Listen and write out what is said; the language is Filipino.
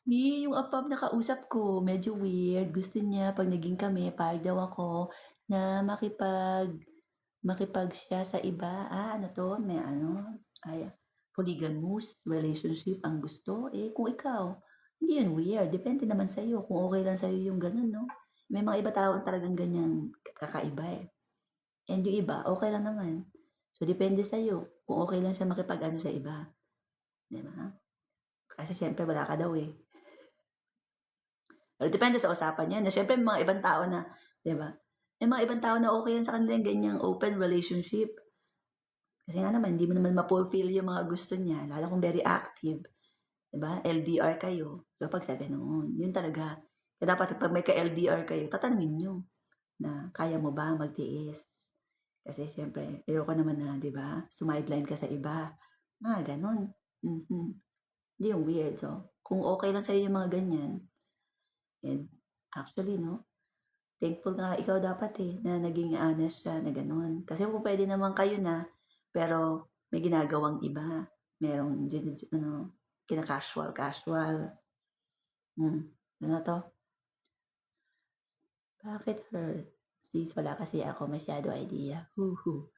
Yung above na kausap ko medyo weird, gusto niya 'pag naging kami payag daw ako na makipag siya sa iba, ano 'to, may ano, ay polygamous relationship ang gusto. Eh, kung ikaw, hindi yun weird, depende naman sa'yo kung okey lang sa'yo yung gano'n 'no. May mga iba tao talagang ganyan, kakaiba, eh, and yung iba okey lang naman. So, depende sa'yo kung okey lang siya makipag-ano sa iba, 'di ba? Kasi siyempre wala ka daw, eh. Pero depende sa usapan 'yan na siyempre may mga ibang tao na 'di ba, may mga ibang tao na okey yan sa kanila yung ganyang open relationship. Kasi nga naman hindi mo naman ma-fulfill yung mga gusto niya lalo kung very active, 'di ba? LDR kayo, so 'pag sa ganoon, yun talaga. Kaya dapat 'pag may ka-LDR kayo tatanungin niyo na, "Kaya mo ba magtiis?" Kasi siyempre ayoko naman na 'di ba, sumideline ka sa iba, mga gano'n. Mhm, hindi yung weird. So, kung okey lang sa'yo yung mga ganyan, and actually 'no, thankful nga ikaw dapat, eh, na naging honest siya na gano'n. Kasi kung puwede naman kayo na, pero may ginagawang iba, merong ano, kina-casual-casual. Ano 'to, bakit her? Sis, wala kasi ako masyado idea, huhu.